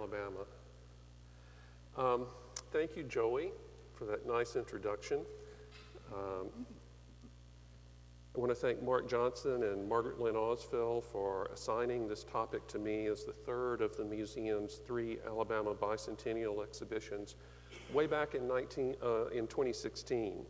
Alabama. Thank you, Joey, for that nice introduction. I want to thank Mark Johnson and Margaret Lynn Osfeld for assigning this topic to me as the third of the museum's 3 Alabama bicentennial exhibitions way back in 2016.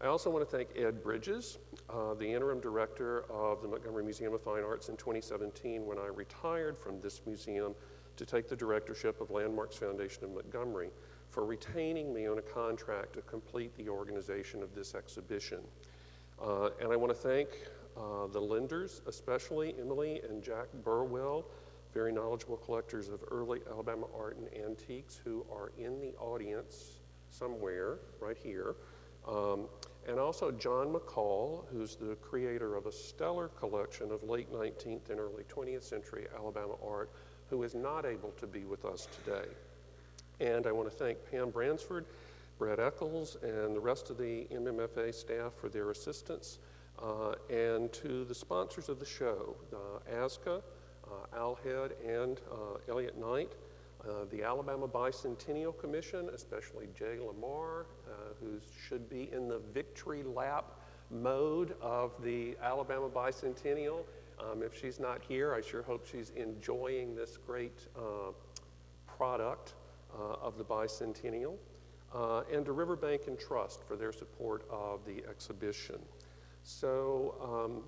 I also want to thank Ed Bridges, the interim director of the Montgomery Museum of Fine Arts in 2017 when I retired from this museum to take the directorship of Landmarks Foundation of Montgomery, for retaining me on a contract to complete the organization of this exhibition. And I want to thank the lenders, especially Emily and Jack Burwell, very knowledgeable collectors of early Alabama art and antiques who are in the audience somewhere, right here. And also John McCall, who's the creator of a stellar collection of late 19th and early 20th century Alabama art, who is not able to be with us today. And I want to thank Pam Bransford, Brett Eccles, and the rest of the MMFA staff for their assistance, and to the sponsors of the show, ASCA, Al Head, and Elliot Knight, the Alabama Bicentennial Commission, especially Jay Lamar, who should be in the victory lap mode of the Alabama Bicentennial. If she's not here, I sure hope she's enjoying this great product of the Bicentennial. And to Riverbank and Trust for their support of the exhibition. So,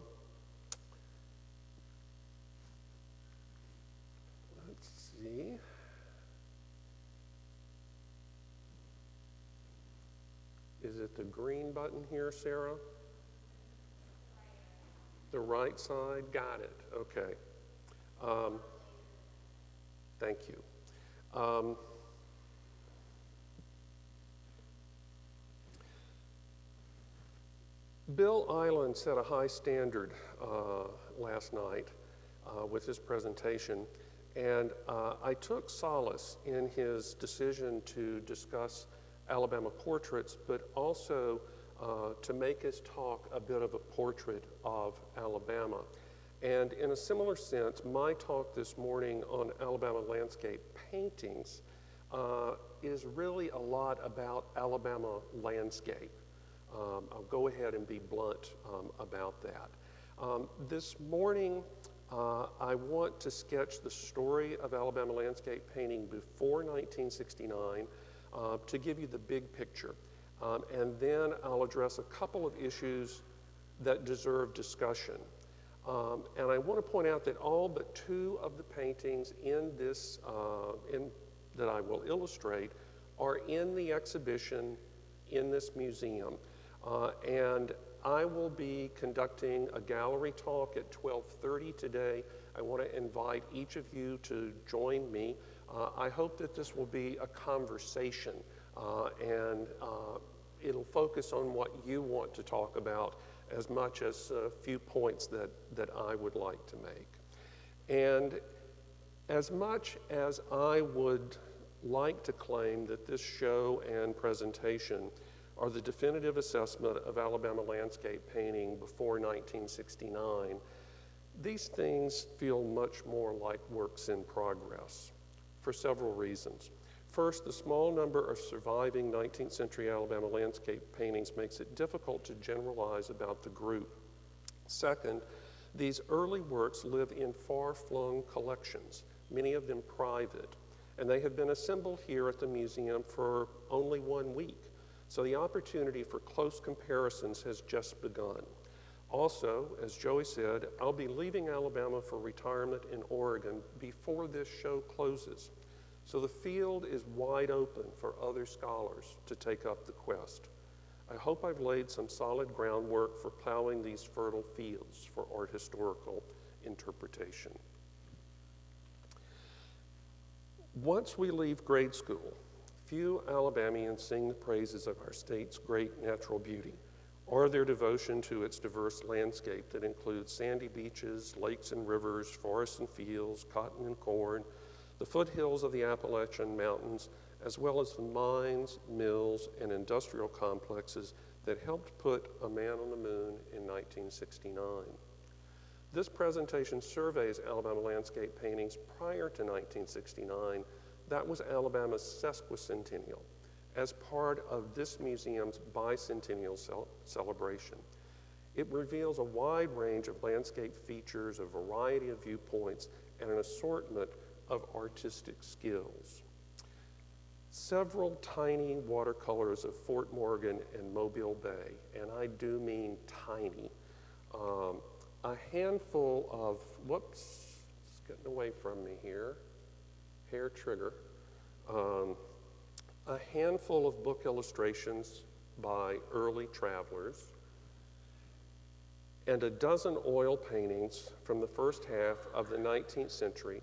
let's see. Is it the green button here, Sarah? The right side, got it, okay. Thank you. Bill Island set a high standard last night with his presentation, and I took solace in his decision to discuss Alabama portraits, but also to make his talk a bit of a portrait of Alabama. And in a similar sense, my talk this morning on Alabama landscape paintings is really a lot about Alabama landscape. I'll go ahead and be blunt about that. This morning, I want to sketch the story of Alabama landscape painting before 1969 to give you the big picture. And then I'll address a couple of issues that deserve discussion. And I want to point out that all but 2 of the paintings in this, that I will illustrate are in the exhibition in this museum. And I will be conducting a gallery talk at 12:30 today. I want to invite each of you to join me. I hope that this will be a conversation and it'll focus on what you want to talk about as much as a few points that I would like to make. And as much as I would like to claim that this show and presentation are the definitive assessment of Alabama landscape painting before 1969, these things feel much more like works in progress for several reasons. First, the small number of surviving 19th century Alabama landscape paintings makes it difficult to generalize about the group. Second, these early works live in far-flung collections, many of them private, and they have been assembled here at the museum for only 1 week. So the opportunity for close comparisons has just begun. Also, as Joey said, I'll be leaving Alabama for retirement in Oregon before this show closes. So the field is wide open for other scholars to take up the quest. I hope I've laid some solid groundwork for plowing these fertile fields for art historical interpretation. Once we leave grade school, few Alabamians sing the praises of our state's great natural beauty, or their devotion to its diverse landscape that includes sandy beaches, lakes and rivers, forests and fields, cotton and corn, the foothills of the Appalachian Mountains, as well as the mines, mills, and industrial complexes that helped put a man on the moon in 1969. This presentation surveys Alabama landscape paintings prior to 1969 that was Alabama's sesquicentennial, as part of this museum's bicentennial celebration. It reveals a wide range of landscape features, a variety of viewpoints, and an assortment of artistic skills. Several tiny watercolors of Fort Morgan and Mobile Bay, and I do mean tiny. A handful of, whoops, it's getting away from me here, hair trigger. A handful of book illustrations by early travelers, and a dozen oil paintings from the first half of the 19th century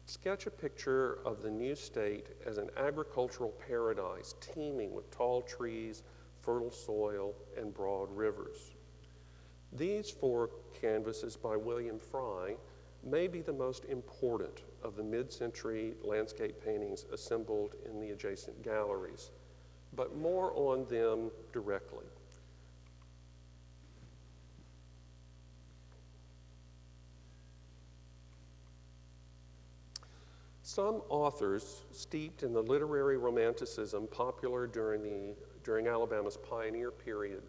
sketch a picture of the new state as an agricultural paradise teeming with tall trees, fertile soil, and broad rivers. These 4 canvases by William Fry may be the most important of the mid-century landscape paintings assembled in the adjacent galleries, but more on them directly. Some authors steeped in the literary romanticism popular during Alabama's pioneer period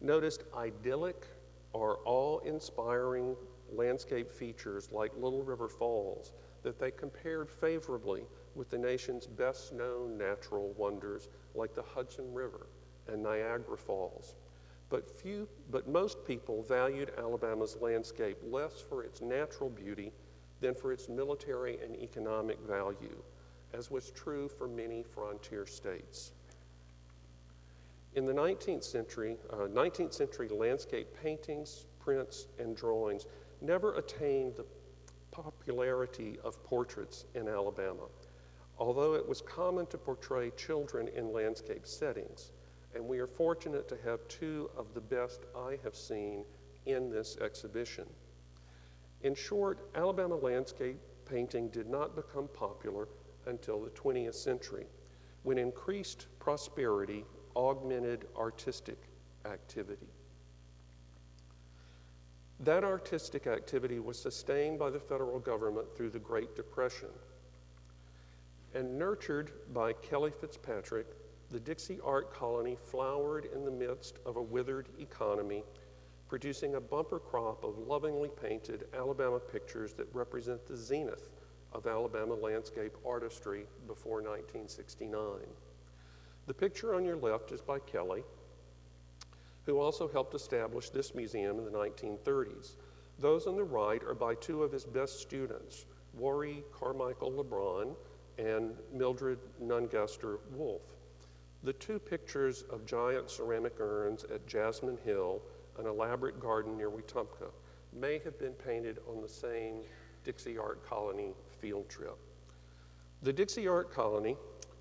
noticed idyllic or awe-inspiring landscape features like Little River Falls that they compared favorably with the nation's best-known natural wonders like the Hudson River and Niagara Falls. But most people valued Alabama's landscape less for its natural beauty than for its military and economic value, as was true for many frontier states. In the 19th century landscape paintings, prints, and drawings never attained the popularity of portraits in Alabama, although it was common to portray children in landscape settings, and we are fortunate to have 2 of the best I have seen in this exhibition. In short, Alabama landscape painting did not become popular until the 20th century, when increased prosperity augmented artistic activity. That artistic activity was sustained by the federal government through the Great Depression. And nurtured by Kelly Fitzpatrick, the Dixie Art Colony flowered in the midst of a withered economy, producing a bumper crop of lovingly painted Alabama pictures that represent the zenith of Alabama landscape artistry before 1969. The picture on your left is by Kelly, who also helped establish this museum in the 1930s. Those on the right are by 2 of his best students, Worry Carmichael LeBron and Mildred Nungaster Wolf. The 2 pictures of giant ceramic urns at Jasmine Hill, an elaborate garden near Wetumpka, may have been painted on the same Dixie Art Colony field trip. The Dixie Art Colony,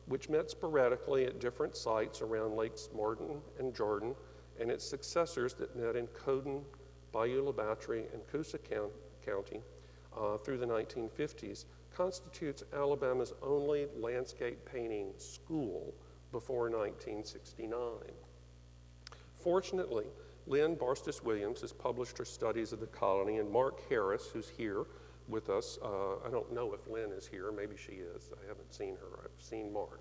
which met sporadically at different sites around Lakes Martin and Jordan, and its successors that met in Coden, Bayou La Battery, and Coosa County through the 1950s, constitutes Alabama's only landscape painting school before 1969. Fortunately, Lynn Barstis Williams has published her studies of the colony, and Mark Harris, who's here with us, I don't know if Lynn is here, maybe she is, I haven't seen her, I've seen Mark.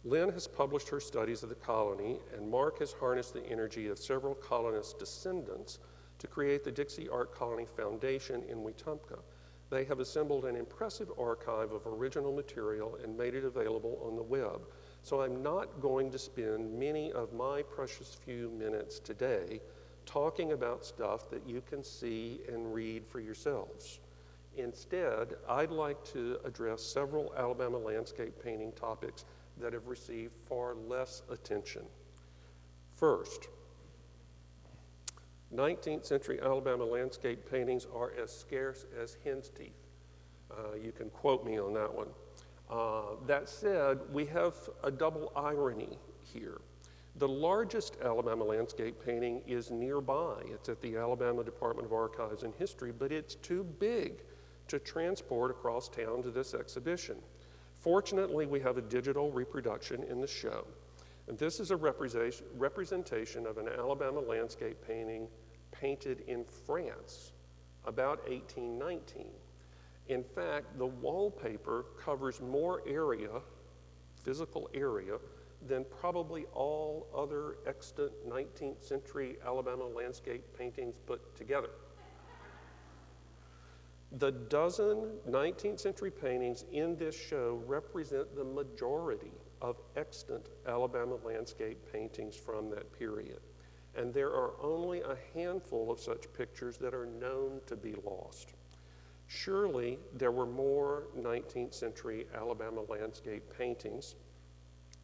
Lynn has published her studies of the colony, and Mark has harnessed the energy of several colonists' descendants to create the Dixie Art Colony Foundation in Wetumpka. They have assembled an impressive archive of original material and made it available on the web. So I'm not going to spend many of my precious few minutes today talking about stuff that you can see and read for yourselves. Instead, I'd like to address several Alabama landscape painting topics that have received far less attention. First, 19th century Alabama landscape paintings are as scarce as hen's teeth. You can quote me on that one. That said, we have a double irony here. The largest Alabama landscape painting is nearby. It's at the Alabama Department of Archives and History, but it's too big to transport across town to this exhibition. Fortunately, we have a digital reproduction in the show. And this is a representation of an Alabama landscape painting painted in France about 1819. In fact, the wallpaper covers more area, physical area, than probably all other extant 19th century Alabama landscape paintings put together. The dozen 19th century paintings in this show represent the majority of extant Alabama landscape paintings from that period. And there are only a handful of such pictures that are known to be lost. Surely there were more 19th century Alabama landscape paintings,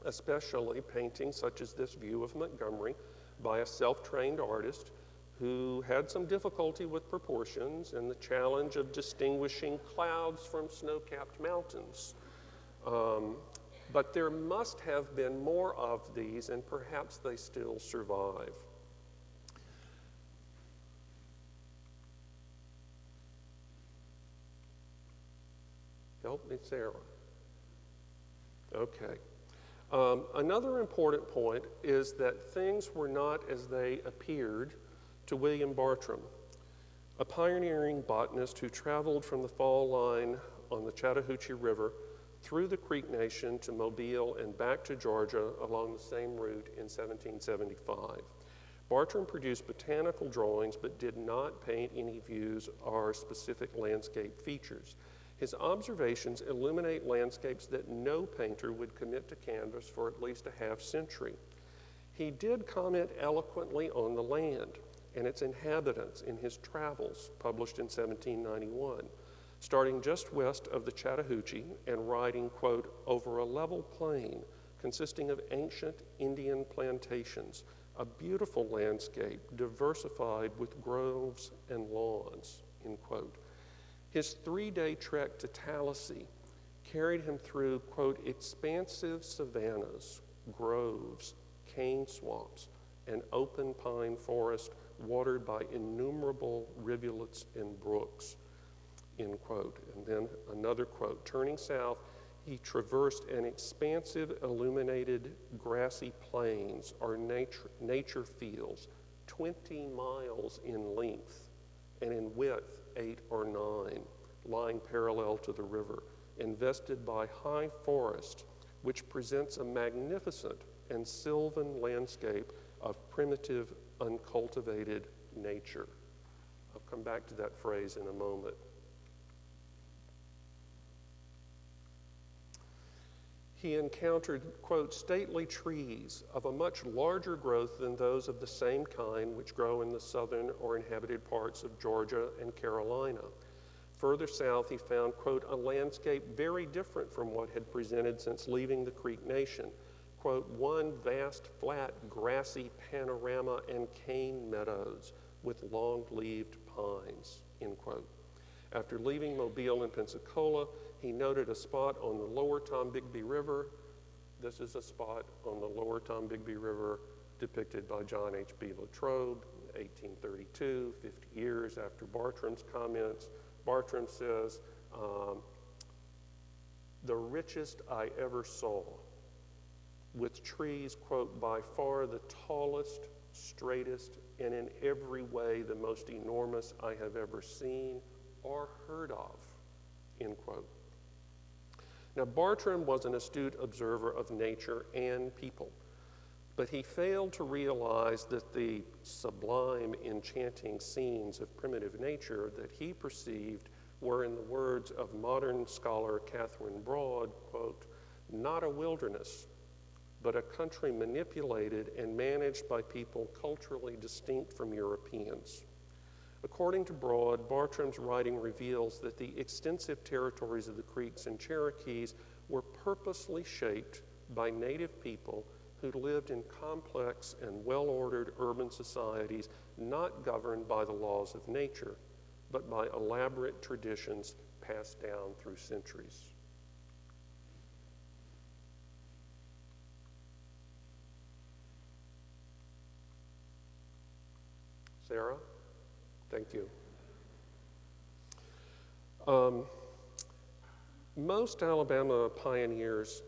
especially paintings such as this view of Montgomery by a self-trained artist who had some difficulty with proportions and the challenge of distinguishing clouds from snow-capped mountains. But there must have been more of these, and perhaps they still survive. Help me, Sarah. Okay. Another important point is that things were not as they appeared to William Bartram, a pioneering botanist who traveled from the fall line on the Chattahoochee River through the Creek Nation to Mobile and back to Georgia along the same route in 1775. Bartram produced botanical drawings but did not paint any views or specific landscape features. His observations illuminate landscapes that no painter would commit to canvas for at least a half century. He did comment eloquently on the land and its inhabitants in his Travels, published in 1791, starting just west of the Chattahoochee and writing, quote, over a level plain consisting of ancient Indian plantations, a beautiful landscape diversified with groves and lawns, end quote. His 3-day trek to Tallahassee carried him through, quote, expansive savannas, groves, cane swamps, and open pine forest watered by innumerable rivulets and brooks, end quote. And then another quote, turning south, he traversed an expansive illuminated grassy plains or nature fields 20 miles in length and in width 8 or 9, lying parallel to the river, invested by high forest, which presents a magnificent and sylvan landscape of primitive, uncultivated nature. I'll come back to that phrase in a moment. He encountered, quote, stately trees of a much larger growth than those of the same kind which grow in the southern or inhabited parts of Georgia and Carolina. Further south, he found, quote, a landscape very different from what had presented since leaving the Creek Nation. Quote, one vast, flat, grassy panorama and cane meadows with long-leaved pines, end quote. After leaving Mobile and Pensacola, he noted a spot on the lower Tombigbee River. This is a spot on the lower Tombigbee River depicted by John H.B. Latrobe, 1832, 50 years after Bartram's comments. Bartram says, the richest I ever saw, with trees, quote, by far the tallest, straightest, and in every way the most enormous I have ever seen or heard of, end quote. Now, Bartram was an astute observer of nature and people, but he failed to realize that the sublime, enchanting scenes of primitive nature that he perceived were, in the words of modern scholar Catherine Broad, quote, not a wilderness, but a country manipulated and managed by people culturally distinct from Europeans. According to Broad, Bartram's writing reveals that the extensive territories of the Creeks and Cherokees were purposely shaped by native people who lived in complex and well-ordered urban societies not governed by the laws of nature, but by elaborate traditions passed down through centuries. Sarah? Thank you. Most Alabama pioneers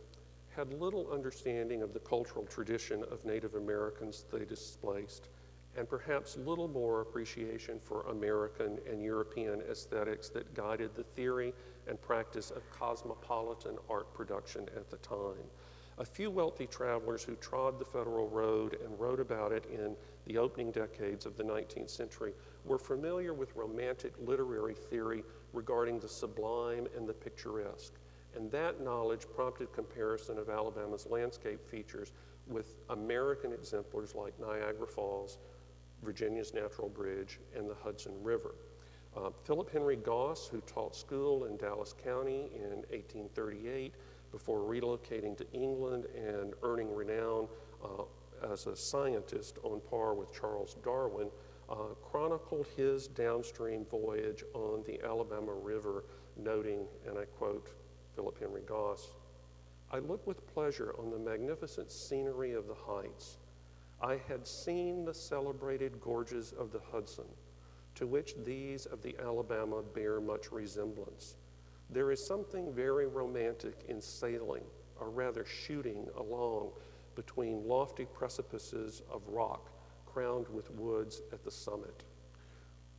had little understanding of the cultural tradition of Native Americans they displaced and perhaps little more appreciation for American and European aesthetics that guided the theory and practice of cosmopolitan art production at the time. A few wealthy travelers who trod the Federal Road and wrote about it in the opening decades of the 19th century were familiar with Romantic literary theory regarding the sublime and the picturesque, and that knowledge prompted comparison of Alabama's landscape features with American exemplars like Niagara Falls, Virginia's Natural Bridge, and the Hudson River. Philip Henry Goss, who taught school in Dallas County in 1838 before relocating to England and earning renown as a scientist on par with Charles Darwin, chronicled his downstream voyage on the Alabama River, noting, and I quote Philip Henry Goss, "I looked with pleasure on the magnificent scenery of the heights. I had seen the celebrated gorges of the Hudson, to which these of the Alabama bear much resemblance. There is something very romantic in sailing, or rather shooting along between lofty precipices of rock crowned with woods at the summit.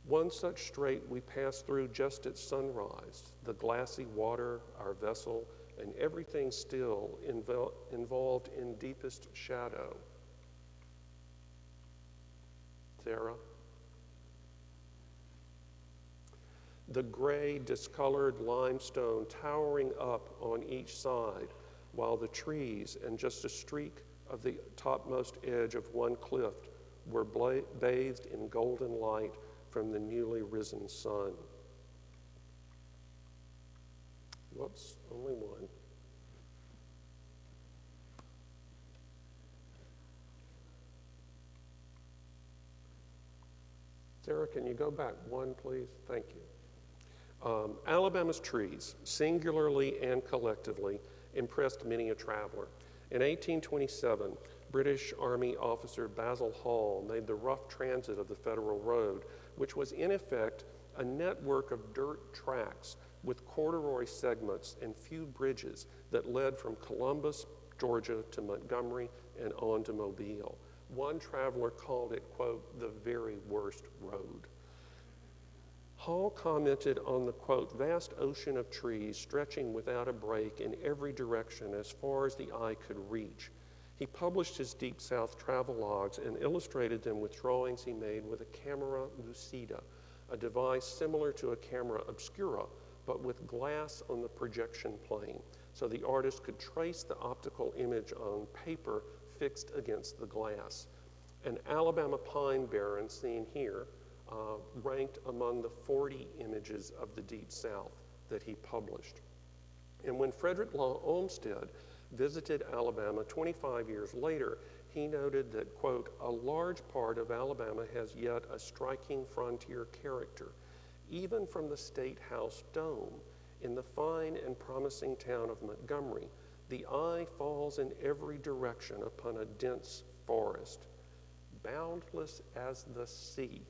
One such strait we passed through just at sunrise, the glassy water, our vessel, and everything still involved in deepest shadow." Sarah? "The gray, discolored limestone towering up on each side, while the trees and just a streak of the topmost edge of one cliff were bathed in golden light from the newly risen sun." Whoops, only one. Sarah, can you go back one, please? Thank you. Alabama's trees, singularly and collectively, impressed many a traveler. In 1827, British Army officer Basil Hall made the rough transit of the Federal Road, which was in effect a network of dirt tracks with corduroy segments and few bridges that led from Columbus, Georgia to Montgomery and on to Mobile. One traveler called it, quote, "the very worst road." Hall commented on the, quote, "vast ocean of trees stretching without a break in every direction as far as the eye could reach." He published his Deep South travel logs and illustrated them with drawings he made with a camera lucida, a device similar to a camera obscura, but with glass on the projection plane, so the artist could trace the optical image on paper fixed against the glass. An Alabama pine barren seen here ranked among the 40 images of the Deep South that he published. And when Frederick Law Olmsted visited Alabama 25 years later, he noted that, quote, "a large part of Alabama has yet a striking frontier character. Even from the State House dome, in the fine and promising town of Montgomery, the eye falls in every direction upon a dense forest, boundless as the sea,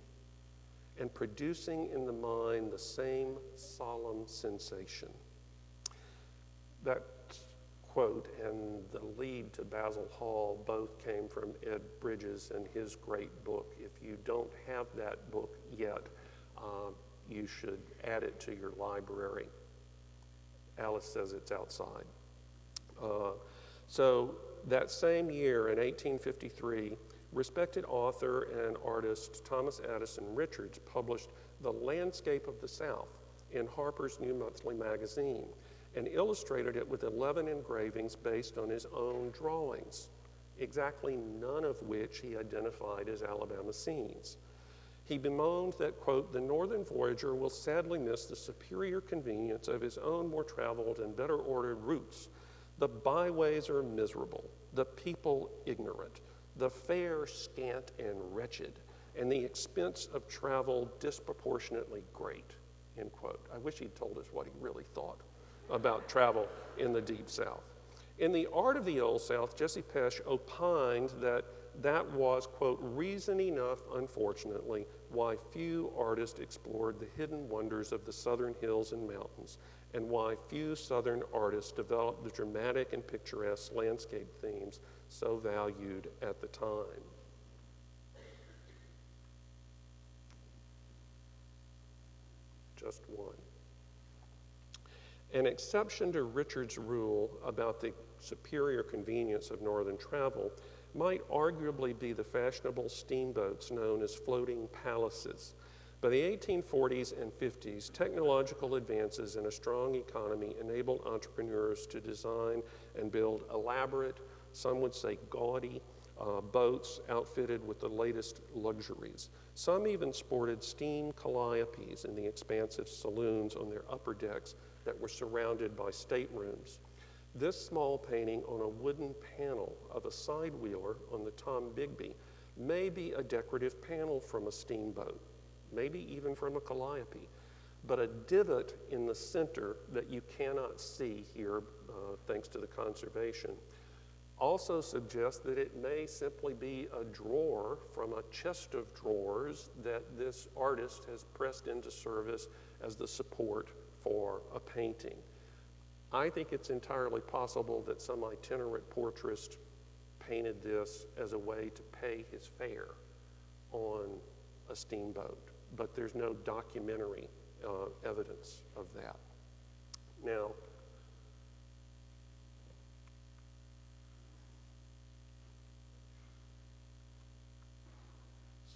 and producing in the mind the same solemn sensation." That quote and the lead to Basil Hall both came from Ed Bridges and his great book. If you don't have that book yet, you should add it to your library. Alice says it's outside. So that same year, in 1853, respected author and artist Thomas Addison Richards published The Landscape of the South in Harper's New Monthly magazine and illustrated it with 11 engravings based on his own drawings, exactly none of which he identified as Alabama scenes. He bemoaned that, quote, "the northern voyager will sadly miss the superior convenience of his own more traveled and better ordered routes. The byways are miserable, the people ignorant, the fare scant and wretched, and the expense of travel disproportionately great," end quote. I wish he'd told us what he really thought about travel in the Deep South. In The Art of the Old South, Jesse Pesch opined that was, quote, "reason enough, unfortunately, why few artists explored the hidden wonders of the southern hills and mountains, and why few southern artists developed the dramatic and picturesque landscape themes so valued at the time." just one. An exception to Richard's rule about the superior convenience of northern travel might arguably be the fashionable steamboats known as floating palaces. By the 1840s and 50s, technological advances and a strong economy enabled entrepreneurs to design and build elaborate, some would say gaudy, boats outfitted with the latest luxuries. Some even sported steam calliopes in the expansive saloons on their upper decks that were surrounded by staterooms. This small painting on a wooden panel of a side-wheeler on the Tom Bigby may be a decorative panel from a steamboat, maybe even from a calliope, but a divot in the center that you cannot see here, thanks to the conservation, also suggests that it may simply be a drawer from a chest of drawers that this artist has pressed into service as the support for a painting. I think it's entirely possible that some itinerant portraist painted this as a way to pay his fare on a steamboat, but there's no documentary evidence of that. Now,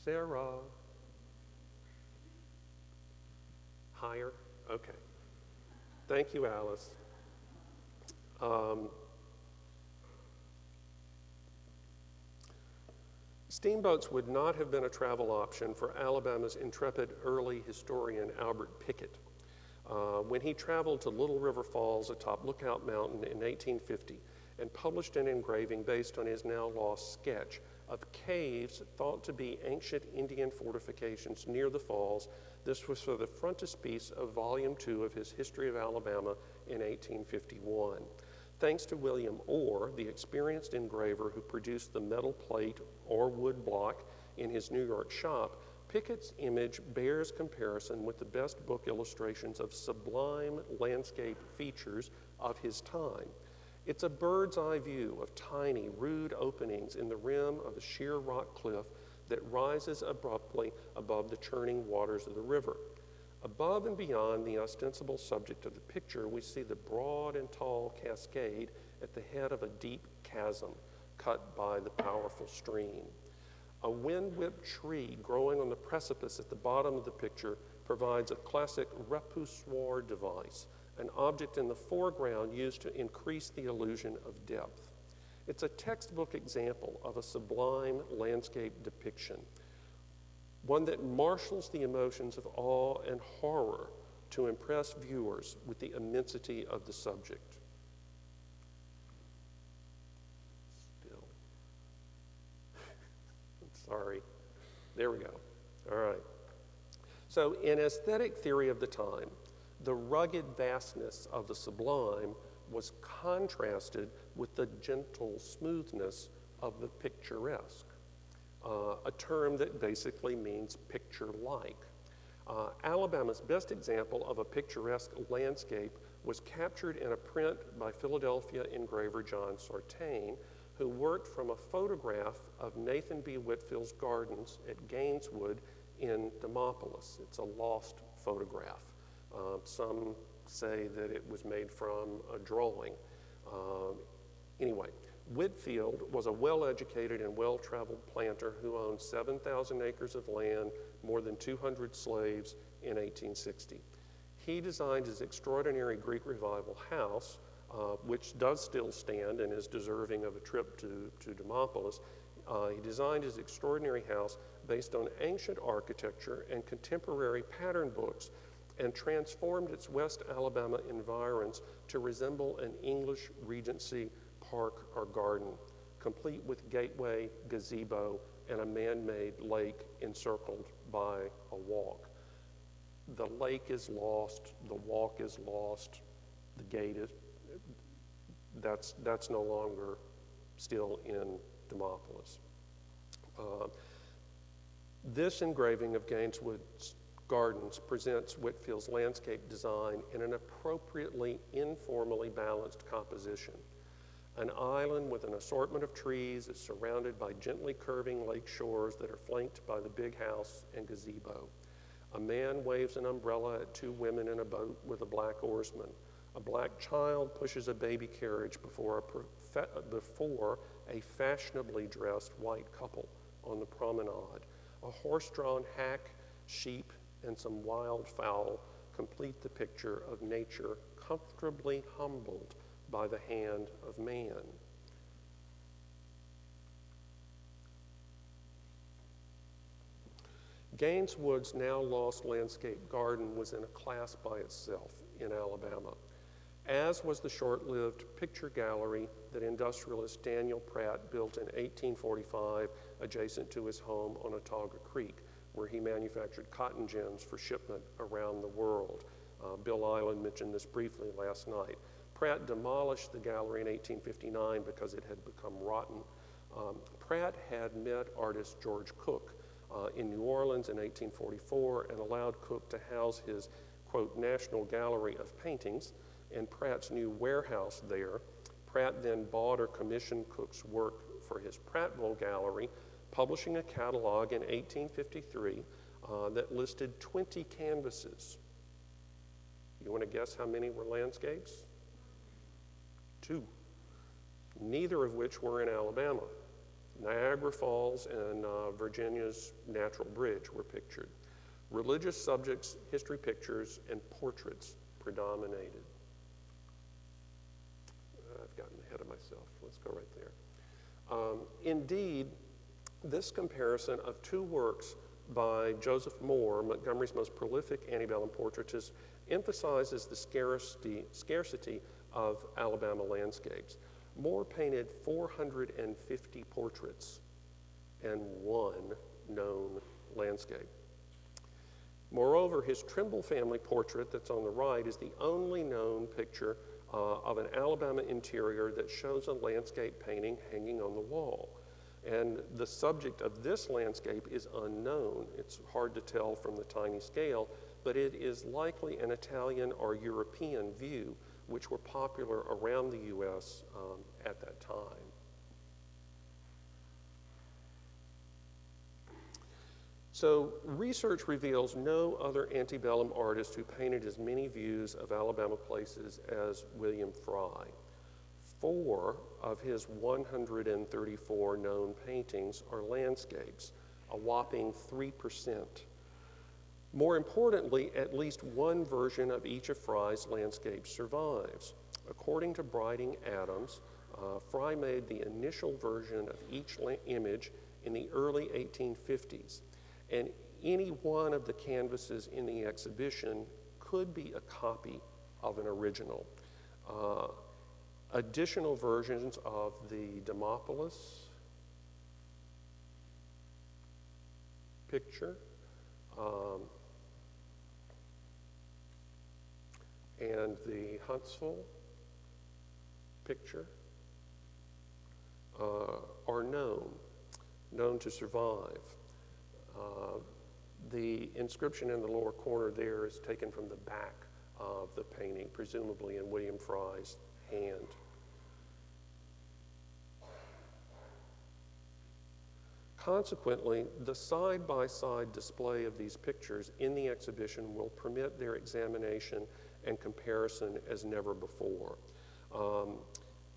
Sarah, higher? Okay. Thank you, Alice. Steamboats would not have been a travel option for Alabama's intrepid early historian Albert Pickett. When he traveled to Little River Falls atop Lookout Mountain in 1850 and published an engraving based on his now lost sketch of caves thought to be ancient Indian fortifications near the falls. This was for the frontispiece of Volume 2 of his History of Alabama in 1851. Thanks to William Orr, the experienced engraver who produced the metal plate or wood block in his New York shop, Pickett's image bears comparison with the best book illustrations of sublime landscape features of his time. It's a bird's eye view of tiny, rude openings in the rim of a sheer rock cliff that rises abruptly above the churning waters of the river. Above and beyond the ostensible subject of the picture, we see the broad and tall cascade at the head of a deep chasm cut by the powerful stream. A wind-whipped tree growing on the precipice at the bottom of the picture provides a classic repoussoir device, an object in the foreground used to increase the illusion of depth. It's a textbook example of a sublime landscape depiction, one that marshals the emotions of awe and horror to impress viewers with the immensity of the subject. Still. I'm sorry. There we go. All right. So in aesthetic theory of the time, the rugged vastness of the sublime was contrasted with the gentle smoothness of the picturesque, a term that basically means picture-like. Alabama's best example of a picturesque landscape was captured in a print by Philadelphia engraver John Sartain, who worked from a photograph of Nathan B. Whitfield's gardens at Gaineswood in Demopolis. It's a lost photograph. Some say that it was made from a drawing. Anyway, Whitfield was a well-educated and well-traveled planter who owned 7,000 acres of land, more than 200 slaves in 1860. He designed his extraordinary Greek Revival house, which does still stand and is deserving of a trip to Demopolis. He designed his extraordinary house based on ancient architecture and contemporary pattern books, and transformed its West Alabama environs to resemble an English Regency park or garden, complete with gateway, gazebo, and a man-made lake encircled by a walk. The lake is lost, the walk is lost, the gate is, that's no longer still in Demopolis. This engraving of Gaineswood's Gardens presents Whitfield's landscape design in an appropriately informally balanced composition. An island with an assortment of trees is surrounded by gently curving lake shores that are flanked by the big house and gazebo. A man waves an umbrella at two women in a boat with a black oarsman. A black child pushes a baby carriage before a fashionably dressed white couple on the promenade. A horse-drawn hack, sheep, and some wildfowl complete the picture of nature comfortably humbled by the hand of man. Gaineswood's now lost landscape garden was in a class by itself in Alabama, as was the short-lived picture gallery that industrialist Daniel Pratt built in 1845 adjacent to his home on Autauga Creek, where he manufactured cotton gins for shipment around the world. Bill Island mentioned this briefly last night. Pratt demolished the gallery in 1859 because it had become rotten. Pratt had met artist George Cook in New Orleans in 1844 and allowed Cook to house his, quote, National Gallery of Paintings in Pratt's new warehouse there. Pratt then bought or commissioned Cook's work for his Prattville Gallery, publishing a catalog in 1853 that listed 20 canvases. You want to guess how many were landscapes? 2, neither of which were in Alabama. Niagara Falls and Virginia's Natural Bridge were pictured. Religious subjects, history pictures, and portraits predominated. I've gotten ahead of myself. Let's go right there. Indeed, this comparison of two works by Joseph Moore, Montgomery's most prolific antebellum portraitist, emphasizes the scarcity of Alabama landscapes. Moore painted 450 portraits and 1 known landscape. Moreover, his Trimble family portrait that's on the right is the only known picture of an Alabama interior that shows a landscape painting hanging on the wall. And the subject of this landscape is unknown. It's hard to tell from the tiny scale, but it is likely an Italian or European view, which were popular around the U.S. At that time. So research reveals no other antebellum artist who painted as many views of Alabama places as William Fry. 4 of his 134 known paintings are landscapes, a whopping 3%. More importantly, at least one version of each of Fry's landscapes survives. According to Briding Adams, Fry made the initial version of each image in the early 1850s, and any one of the canvases in the exhibition could be a copy of an original. Additional versions of the Demopolis picture and the Huntsville picture are known to survive. The inscription in the lower corner there is taken from the back of the painting, presumably in William Fry's hand. Consequently, the side-by-side display of these pictures in the exhibition will permit their examination and comparison as never before.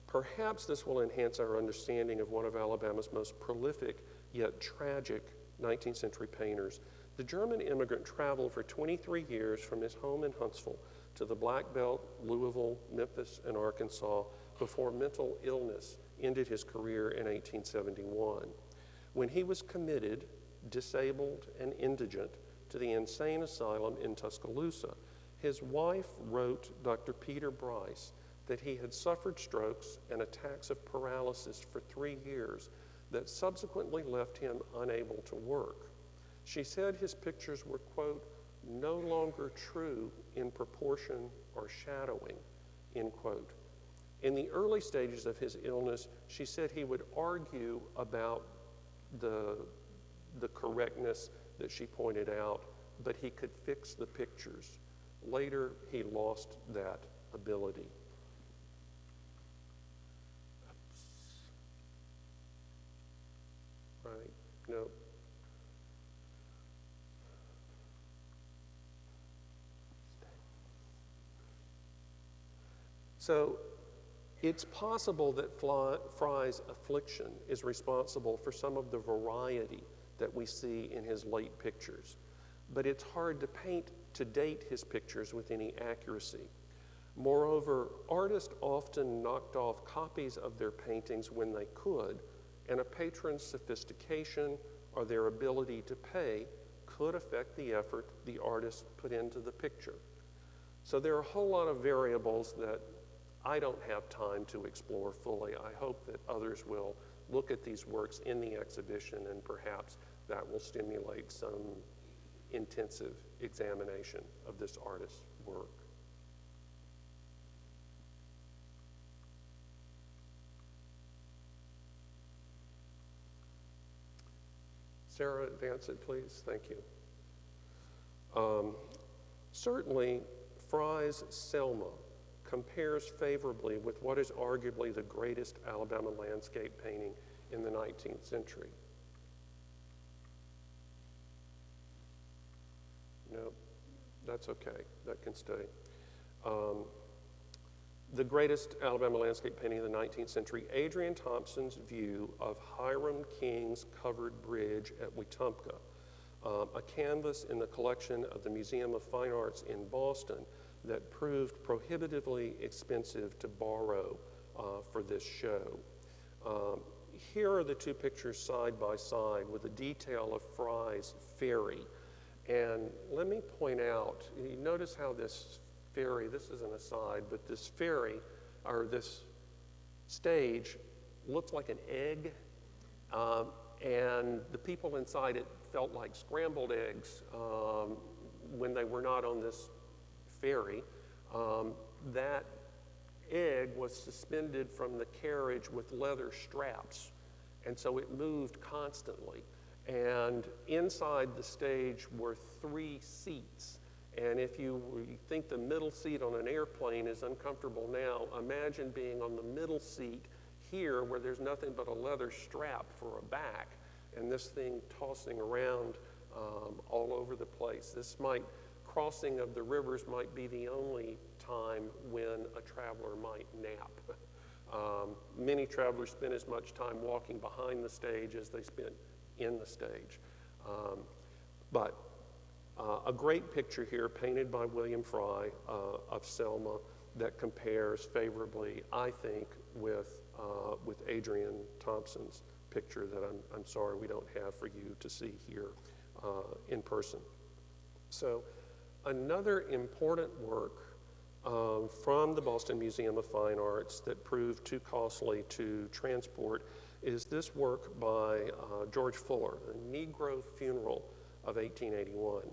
Perhaps this will enhance our understanding of one of Alabama's most prolific yet tragic 19th century painters. The German immigrant traveled for 23 years from his home in Huntsville to the Black Belt, Louisville, Memphis, and Arkansas before mental illness ended his career in 1871. When he was committed, disabled, and indigent to the insane asylum in Tuscaloosa, his wife wrote Dr. Peter Bryce that he had suffered strokes and attacks of paralysis for 3 years that subsequently left him unable to work. She said his pictures were, quote, no longer true in proportion or shadowing, end quote. In the early stages of his illness, she said he would argue about the correctness that she pointed out, but he could fix the pictures. Later, he lost that ability. Right? No. So it's possible that Fry's affliction is responsible for some of the variety that we see in his late pictures, but it's hard to date his pictures with any accuracy. Moreover, artists often knocked off copies of their paintings when they could, and a patron's sophistication or their ability to pay could affect the effort the artist put into the picture. So there are a whole lot of variables that I don't have time to explore fully. I hope that others will look at these works in the exhibition, and perhaps that will stimulate some intensive examination of this artist's work. Sarah, advance it, please. Thank you. Certainly, Fry's Selma compares favorably with what is arguably the greatest Alabama landscape painting in the 19th century. No, that's okay. That can stay. The greatest Alabama landscape painting of the 19th century, Adrian Thompson's view of Hiram King's covered bridge at Wetumpka, a canvas in the collection of the Museum of Fine Arts in Boston that proved prohibitively expensive to borrow for this show. Here are the two pictures side by side with a detail of Fry's ferry. And let me point out, you notice how this ferry, this is an aside, but this ferry, or this stage, looks like an egg, and the people inside it felt like scrambled eggs when they were not on this ferry. That egg was suspended from the carriage with leather straps, and so it moved constantly. And inside the stage were 3 seats. And if you think the middle seat on an airplane is uncomfortable now, imagine being on the middle seat here where there's nothing but a leather strap for a back, and this thing tossing around all over the place. Crossing of the rivers might be the only time when a traveler might nap. Many travelers spend as much time walking behind the stage as they spent in the stage. But a great picture here painted by William Fry of Selma that compares favorably, I think, with Adrian Thompson's picture that I'm sorry we don't have for you to see here in person. So another important work from the Boston Museum of Fine Arts that proved too costly to transport is this work by George Fuller, The Negro Funeral of 1881.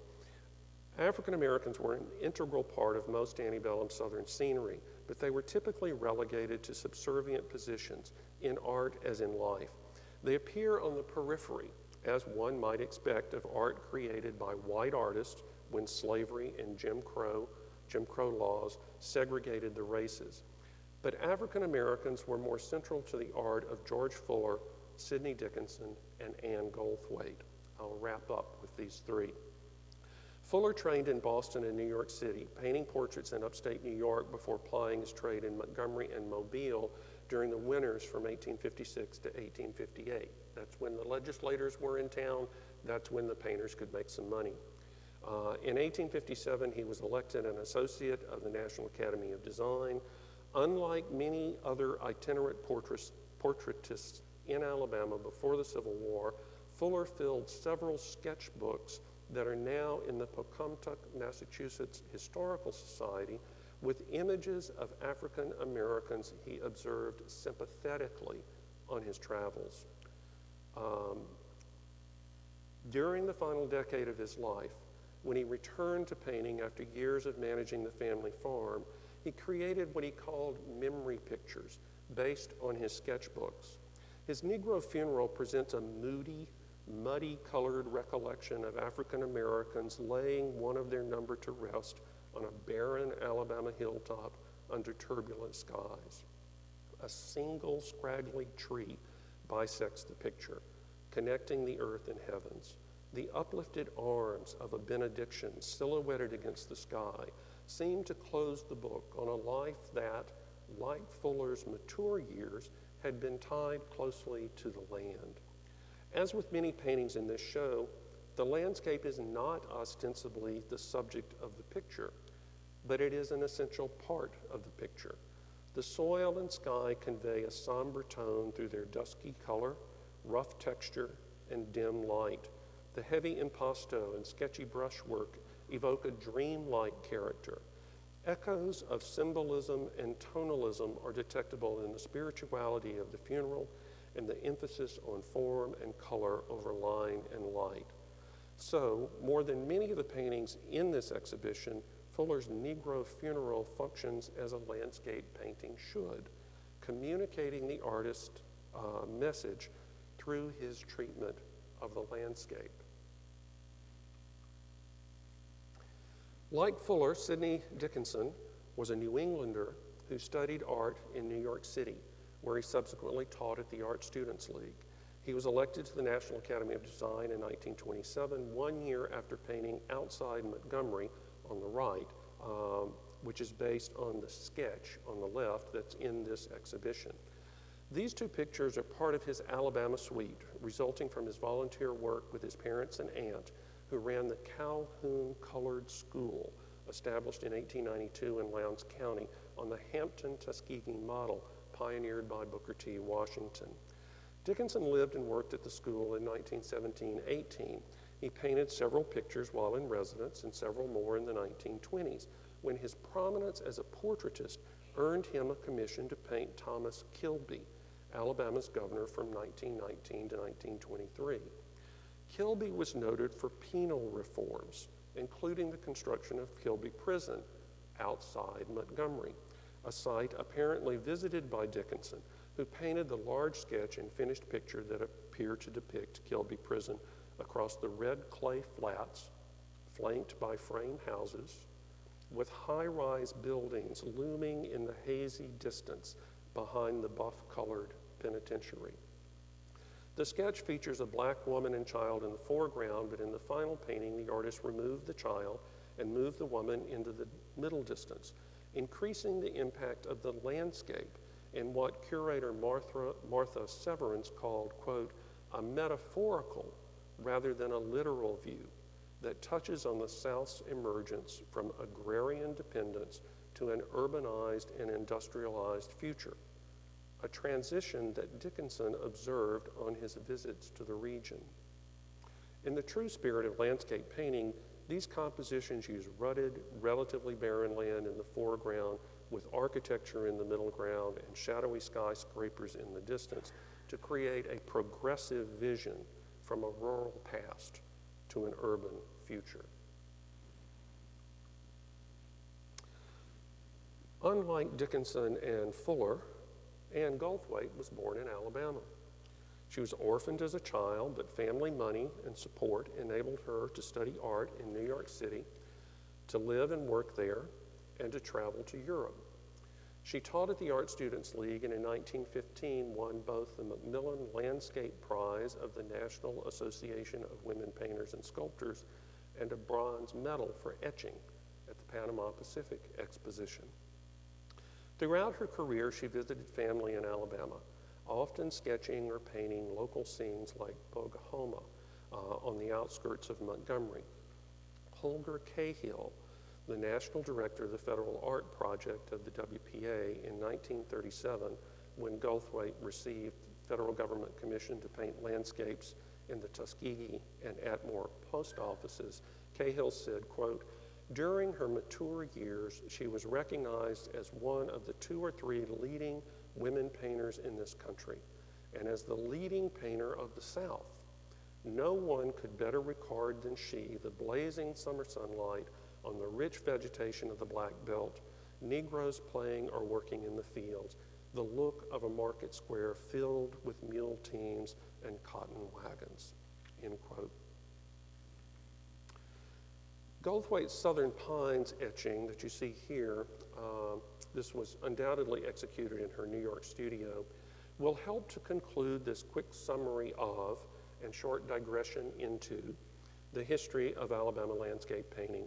African Americans were an integral part of most antebellum Southern scenery, but they were typically relegated to subservient positions in art as in life. They appear on the periphery, as one might expect of art created by white artists when slavery and Jim Crow laws segregated the races. But African Americans were more central to the art of George Fuller, Sidney Dickinson, and Anne Goldthwaite. I'll wrap up with these 3. Fuller trained in Boston and New York City, painting portraits in upstate New York before plying his trade in Montgomery and Mobile during the winters from 1856 to 1858. That's when the legislators were in town. That's when the painters could make some money. In 1857, he was elected an associate of the National Academy of Design. Unlike many other itinerant portraitists in Alabama before the Civil War, Fuller filled several sketchbooks that are now in the Pocumtuck, Massachusetts Historical Society with images of African Americans he observed sympathetically on his travels. During the final decade of his life, when he returned to painting after years of managing the family farm, he created what he called memory pictures based on his sketchbooks. His Negro Funeral presents a moody, muddy-colored recollection of African Americans laying one of their number to rest on a barren Alabama hilltop under turbulent skies. A single scraggly tree bisects the picture, connecting the earth and heavens. The uplifted arms of a benediction silhouetted against the sky seem to close the book on a life that, like Fuller's mature years, had been tied closely to the land. As with many paintings in this show, the landscape is not ostensibly the subject of the picture, but it is an essential part of the picture. The soil and sky convey a somber tone through their dusky color, rough texture, and dim light. The heavy impasto and sketchy brushwork evoke a dreamlike character. Echoes of symbolism and tonalism are detectable in the spirituality of the funeral and the emphasis on form and color over line and light. So, more than many of the paintings in this exhibition, Fuller's Negro funeral functions as a landscape painting should, communicating the artist's message through his treatment of the landscape. Like Fuller, Sidney Dickinson was a New Englander who studied art in New York City, where he subsequently taught at the Art Students League. He was elected to the National Academy of Design in 1927, 1 year after painting Outside Montgomery on the right, which is based on the sketch on the left that's in this exhibition. These two pictures are part of his Alabama suite, resulting from his volunteer work with his parents and aunt, who ran the Calhoun Colored School, established in 1892 in Lowndes County on the Hampton Tuskegee model pioneered by Booker T. Washington. Dickinson lived and worked at the school in 1917-18. He painted several pictures while in residence and several more in the 1920s, when his prominence as a portraitist earned him a commission to paint Thomas Kilby, Alabama's governor from 1919 to 1923. Kilby was noted for penal reforms, including the construction of Kilby Prison outside Montgomery, a site apparently visited by Dickinson, who painted the large sketch and finished picture that appeared to depict Kilby Prison across the red clay flats, flanked by frame houses, with high-rise buildings looming in the hazy distance behind the buff-colored penitentiary. The sketch features a black woman and child in the foreground, but in the final painting, the artist removed the child and moved the woman into the middle distance, increasing the impact of the landscape in what curator Martha Severance called, quote, a metaphorical rather than a literal view that touches on the South's emergence from agrarian dependence to an urbanized and industrialized future, a transition that Dickinson observed on his visits to the region. In the true spirit of landscape painting, these compositions use rutted, relatively barren land in the foreground with architecture in the middle ground and shadowy skyscrapers in the distance to create a progressive vision from a rural past to an urban future. Unlike Dickinson and Fuller, Anne Goldthwait was born in Alabama. She was orphaned as a child, but family money and support enabled her to study art in New York City, to live and work there, and to travel to Europe. She taught at the Art Students League and in 1915 won both the Macmillan Landscape Prize of the National Association of Women Painters and Sculptors and a bronze medal for etching at the Panama Pacific Exposition. Throughout her career, she visited family in Alabama, often sketching or painting local scenes like Bogahoma on the outskirts of Montgomery. Holger Cahill, the national director of the Federal Art Project of the WPA in 1937, when Goldthwait received federal government commission to paint landscapes in the Tuskegee and Atmore post offices, Cahill said, quote, during her mature years, she was recognized as one of the 2 or 3 leading women painters in this country, and as the leading painter of the South. No one could better record than she the blazing summer sunlight on the rich vegetation of the Black Belt, Negroes playing or working in the fields, the look of a market square filled with mule teams and cotton wagons, end quote. Goldthwait's Southern Pines etching that you see here, this was undoubtedly executed in her New York studio, will help to conclude this quick summary of and short digression into the history of Alabama landscape painting.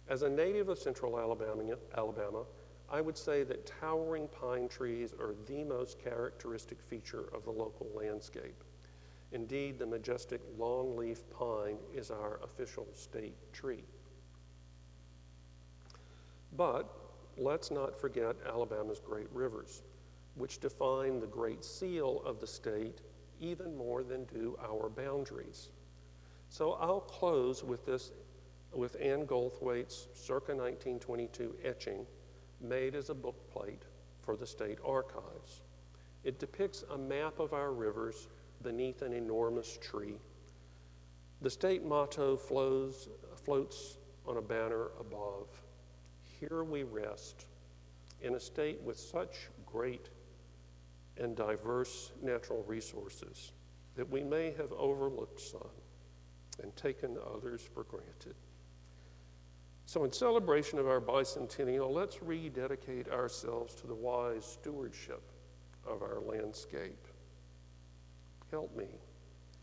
As a native of central Alabama, I would say that towering pine trees are the most characteristic feature of the local landscape. Indeed, the majestic longleaf pine is our official state tree. But let's not forget Alabama's great rivers, which define the great seal of the state even more than do our boundaries. So I'll close with Anne Goldthwaite's circa 1922 etching made as a bookplate for the state archives. It depicts a map of our rivers beneath an enormous tree. The state motto floats on a banner above. Here we rest, in a state with such great and diverse natural resources that we may have overlooked some and taken others for granted. So in celebration of our bicentennial, let's rededicate ourselves to the wise stewardship of our landscape. Help me.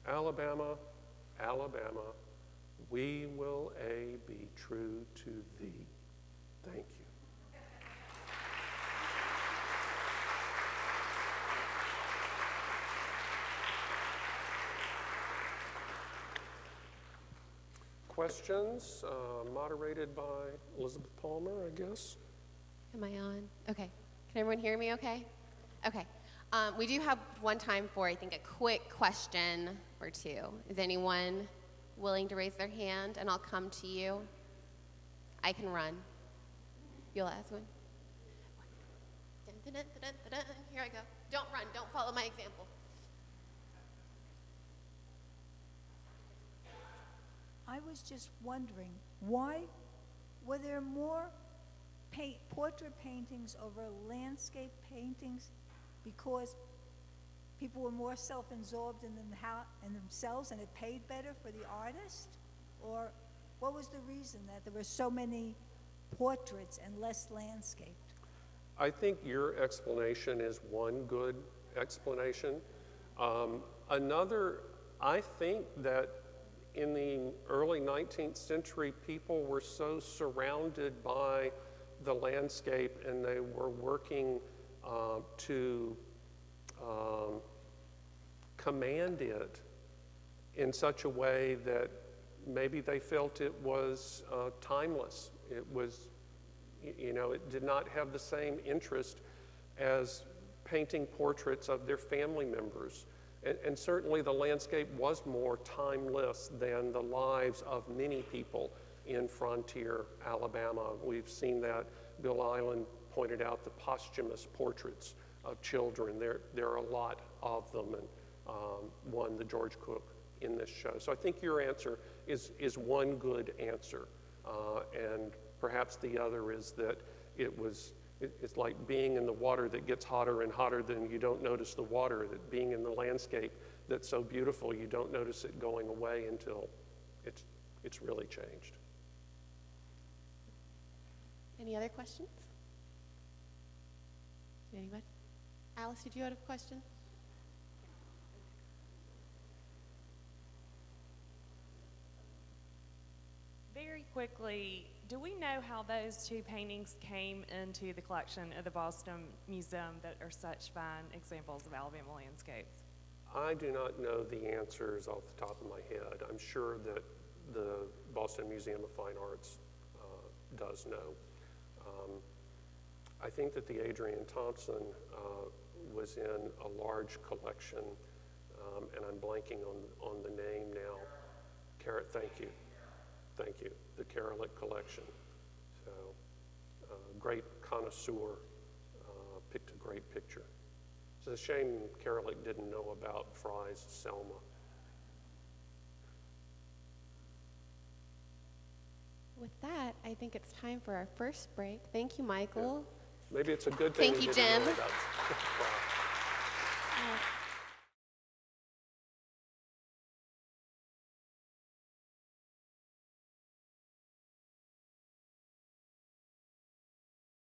Alabama, Alabama, we will be true to thee. Thank you. Questions, moderated by Elizabeth Palmer, I guess. Am I on? Okay. Can everyone hear me okay? Okay. We do have one time for, I think, a quick question or two. Is anyone willing to raise their hand, and I'll come to you? I can run. You'll ask one? Dun, dun, dun, dun, dun, dun. Here I go. Don't run. Don't follow my example. I was just wondering, why were there more portrait paintings over landscape paintings? Because people were more self-absorbed in themselves and it paid better for the artist? Or what was the reason that there were so many portraits and less landscaped? I think your explanation is one good explanation. Another, I think that in the early 19th century, people were so surrounded by the landscape and they were working to command it in such a way that maybe they felt it was timeless. It was, it did not have the same interest as painting portraits of their family members. And certainly the landscape was more timeless than the lives of many people in frontier Alabama. We've seen that. Bill Island pointed out the posthumous portraits of children. There are a lot of them, and one, the George Cook, in this show. So I think your answer is one good answer. And perhaps the other is that it's like being in the water that gets hotter and hotter, then you don't notice the water, that being in the landscape that's so beautiful, you don't notice it going away until it's really changed. Any other questions? Anybody? Alice, did you have a question? Very quickly, do we know how those two paintings came into the collection of the Boston Museum that are such fine examples of Alabama landscapes? I do not know the answers off the top of my head. I'm sure that the Boston Museum of Fine Arts does know. I think that the Adrian Thompson was in a large collection, and I'm blanking on the name now. Thank you. Thank you. The Carolick collection. So, great connoisseur picked a great picture. It's a shame Carolick didn't know about Fry's Selma. With that, I think it's time for our first break. Thank you, Michael. Yeah. Maybe it's a good thing Thank you, didn't Jim. know about Fry.